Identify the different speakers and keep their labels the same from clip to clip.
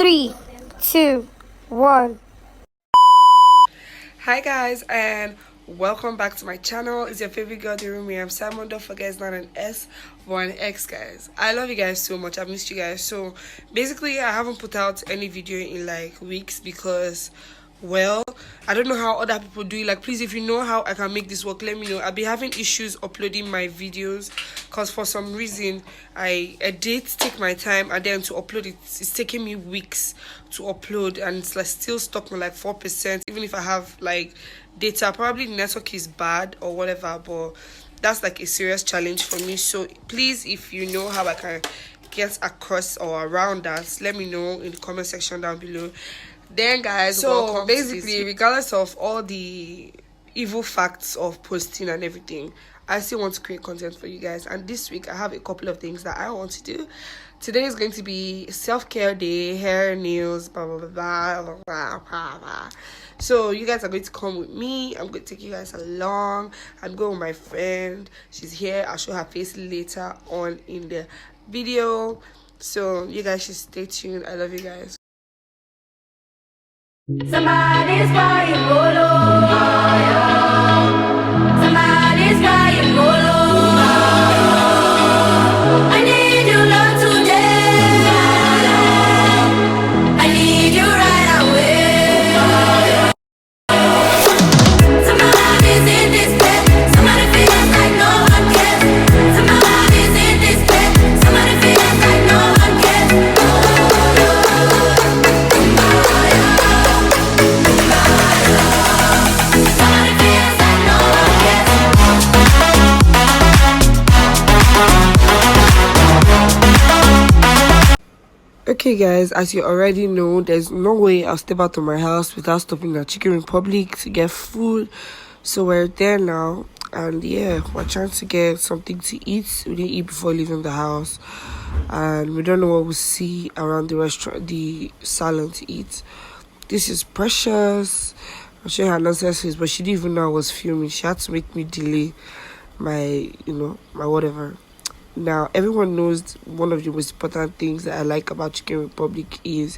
Speaker 1: 3, 2, 1.
Speaker 2: Hi guys, and welcome back to my channel. It's your favorite girl, the Miriam Ximon. Don't forget it's not an S but an X, guys. I love you guys so much. I've missed you guys. So basically I haven't put out any video in like weeks because, well, I don't know how other people do it. Like, please, if you know how I can make this work, let me know. I'll be having issues uploading my videos because for some reason I edit, take my time, and then to upload it, it's taking me weeks to upload, and it's like still stuck on like 4%. Even if I have like data, probably the network is bad or whatever, but that's like a serious challenge for me. So please, if you know how I can get across or around that, let me know in the comment section down below. Then guys, so basically, regardless of all the evil facts of posting and everything, I still want to create content for you guys. And this week I have a couple of things that I want to do. Today is going to be self-care day, hair, nails, blah blah blah blah blah blah blah blah. So you guys are going to come with me. I'm going to take you guys along. I'm going with my friend. She's here. I'll show her face later on in the video. So you guys should stay tuned. I love you guys.
Speaker 3: Somebody's crying, Bolo. Somebody's crying, Bolo. I need your love today. I need you right away. Somebody's in this bed. Somebody feels like no one cares. Somebody's in this bed. Somebody feels like no one cares.
Speaker 2: Okay guys, as you already know, there's no way I'll step out of my house without stopping at Chicken Republic to get food. So we're there now, and yeah, we're trying to get something to eat. We didn't eat before leaving the house, and we don't know what we'll see around the restaurant, the salon to eat. This is Precious. I'm sure her nonsense is, but she didn't even know I was filming. She had to make me delay my, my whatever. Now, everyone knows one of the most important things that I like about Chicken Republic is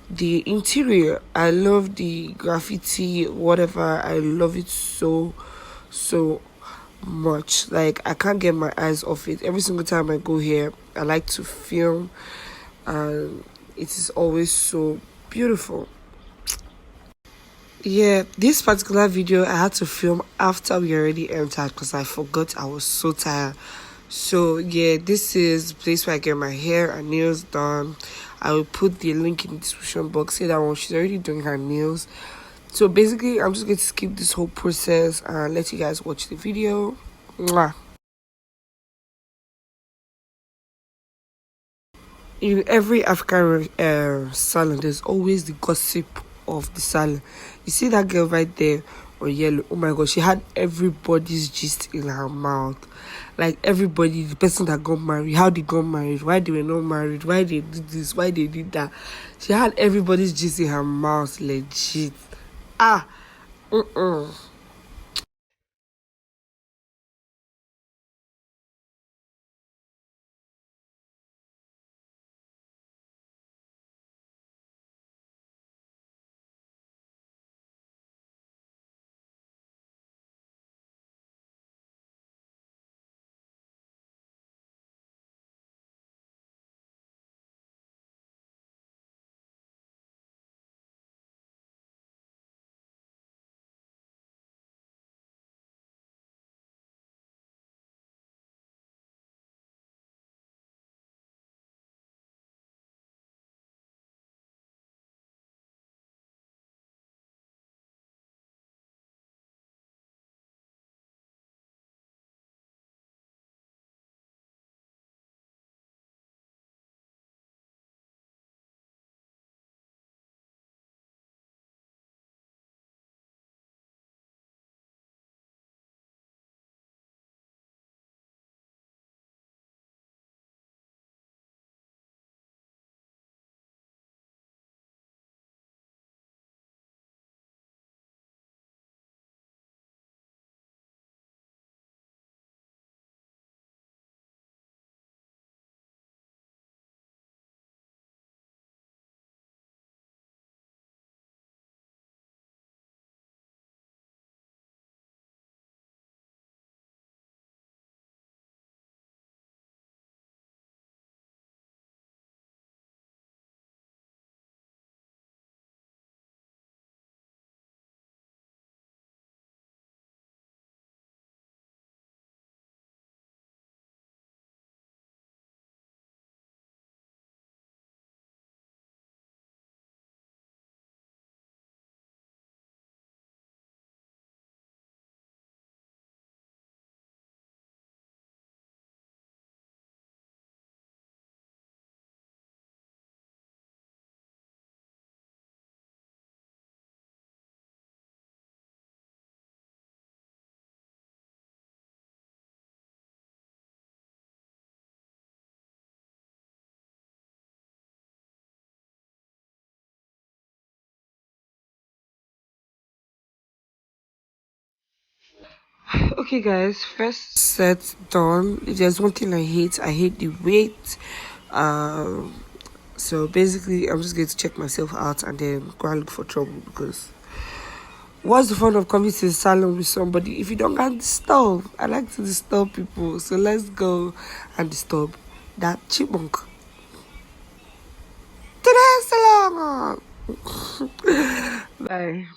Speaker 2: the interior. I love the graffiti, whatever. I love it so much. Like, I can't get my eyes off it. Every single time I go here, I like to film, and it is always so beautiful. Yeah, this particular video I had to film after we already entered because I forgot. I was so tired. So yeah, this is the place where I get my hair and nails done. I will put the link in the description box. Say that one, she's already doing her nails. So basically, I'm just going to skip this whole process and let you guys watch the video. Mwah. In every African salon, there's always the gossip of the salon. You see that girl right there on yellow? Oh my god, she had everybody's gist in her mouth. Like everybody, the person that got married, how they got married, why they were not married, why they did this, why they did that. She had everybody's gist in her mouth, legit. Ah, Okay, guys, first set done. If there's one thing I hate the wait. So basically, I'm just going to check myself out and then go and look for trouble, because what's the fun of coming to the salon with somebody if you don't get disturb? I like to disturb people, so let's go and disturb that chipmunk. Today's salon. Bye.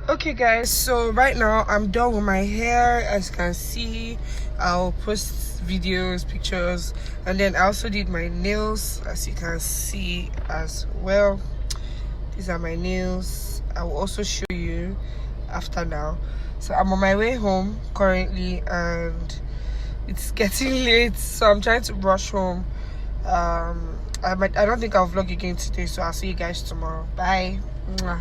Speaker 2: Okay guys, so right now I'm done with my hair. As you can see, I'll post videos, pictures, and then I also did my nails, as you can see as well. These are my nails. I will also show you after now. So I'm on my way home currently and it's getting late, so I'm trying to rush home. I don't think I'll vlog again today, so I'll see you guys tomorrow. Bye. Mwah.